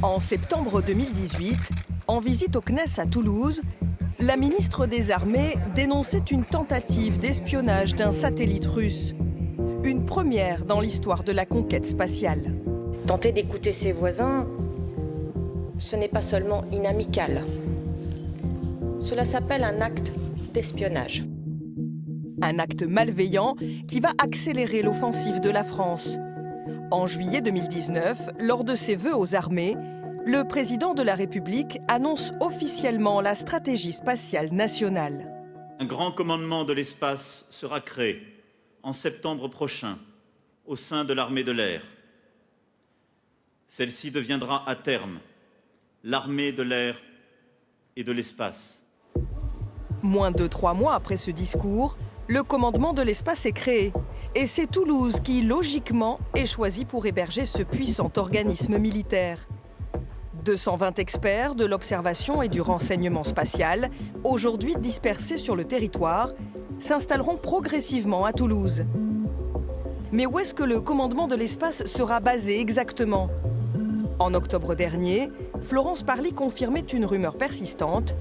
En septembre 2018, en visite au CNES à Toulouse, la ministre des Armées dénonçait une tentative d'espionnage d'un satellite russe. Une première dans l'histoire de la conquête spatiale. Tenter d'écouter ses voisins, ce n'est pas seulement inamical. Cela s'appelle un acte d'espionnage. Un acte malveillant qui va accélérer l'offensive de la France. En juillet 2019, lors de ses vœux aux armées, le président de la République annonce officiellement la stratégie spatiale nationale. Un grand commandement de l'espace sera créé en septembre prochain au sein de l'armée de l'air. Celle-ci deviendra à terme l'armée de l'air et de l'espace. Moins de 3 mois après ce discours, le commandement de l'espace est créé. Et c'est Toulouse qui, logiquement, est choisi pour héberger ce puissant organisme militaire. 220 experts de l'observation et du renseignement spatial, aujourd'hui dispersés sur le territoire, s'installeront progressivement à Toulouse. Mais où est-ce que le commandement de l'espace sera basé exactement ? En octobre dernier, Florence Parly confirmait une rumeur persistante.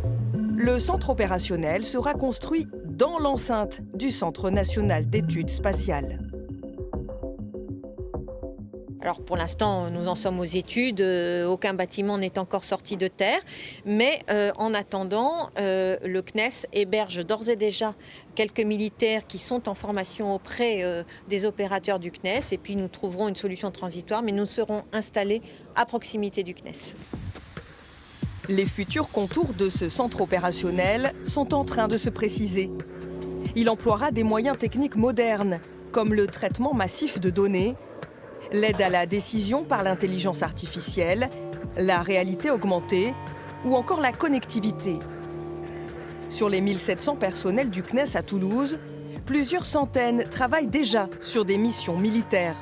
Le centre opérationnel sera construit dans l'enceinte du Centre national d'études spatiales. Alors pour l'instant, nous en sommes aux études, aucun bâtiment n'est encore sorti de terre, mais en attendant, le CNES héberge d'ores et déjà quelques militaires qui sont en formation auprès des opérateurs du CNES, et puis nous trouverons une solution transitoire, mais nous serons installés à proximité du CNES. Les futurs contours de ce centre opérationnel sont en train de se préciser. Il emploiera des moyens techniques modernes, comme le traitement massif de données, l'aide à la décision par l'intelligence artificielle, la réalité augmentée ou encore la connectivité. Sur les 1700 personnels du CNES à Toulouse, plusieurs centaines travaillent déjà sur des missions militaires.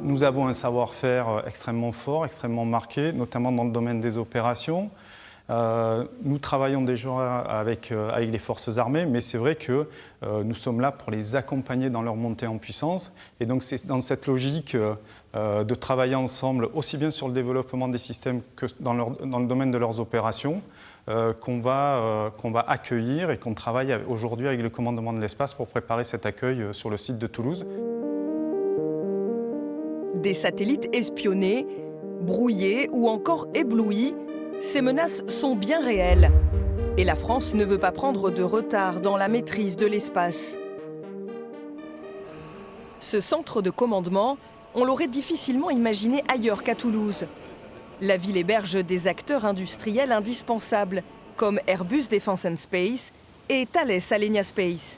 Nous avons un savoir-faire extrêmement fort, extrêmement marqué, notamment dans le domaine des opérations. Nous travaillons déjà avec les forces armées, mais c'est vrai que nous sommes là pour les accompagner dans leur montée en puissance. Et donc c'est dans cette logique de travailler ensemble, aussi bien sur le développement des systèmes que dans le domaine de leurs opérations, qu'on va accueillir et qu'on travaille aujourd'hui avec le commandement de l'espace pour préparer cet accueil sur le site de Toulouse. Des satellites espionnés, brouillés ou encore éblouis, ces menaces sont bien réelles. Et la France ne veut pas prendre de retard dans la maîtrise de l'espace. Ce centre de commandement, on l'aurait difficilement imaginé ailleurs qu'à Toulouse. La ville héberge des acteurs industriels indispensables, comme Airbus Defence and Space et Thales Alenia Space.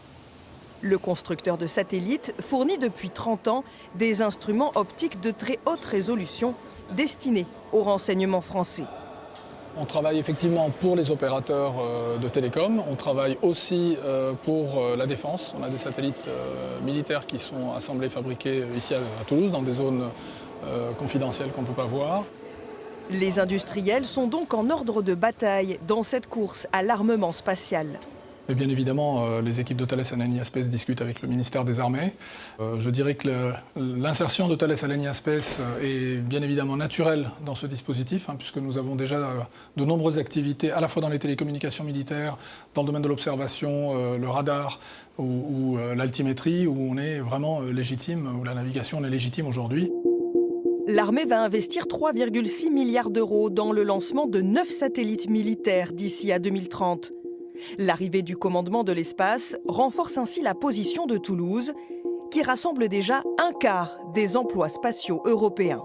Le constructeur de satellites fournit depuis 30 ans des instruments optiques de très haute résolution destinés au renseignement français. On travaille effectivement pour les opérateurs de télécom, on travaille aussi pour la défense. On a des satellites militaires qui sont assemblés, fabriqués ici à Toulouse, dans des zones confidentielles qu'on ne peut pas voir. Les industriels sont donc en ordre de bataille dans cette course à l'armement spatial. Et bien évidemment, les équipes de Thales Alenia Space discutent avec le ministère des Armées. Je dirais que l'insertion de Thales Alenia Space est bien évidemment naturelle dans ce dispositif, puisque nous avons déjà de nombreuses activités, à la fois dans les télécommunications militaires, dans le domaine de l'observation, le radar ou l'altimétrie, où on est vraiment légitime, où la navigation on est légitime aujourd'hui. L'armée va investir 3,6 milliards d'euros dans le lancement de 9 satellites militaires d'ici à 2030. L'arrivée du commandement de l'espace renforce ainsi la position de Toulouse, qui rassemble déjà un quart des emplois spatiaux européens.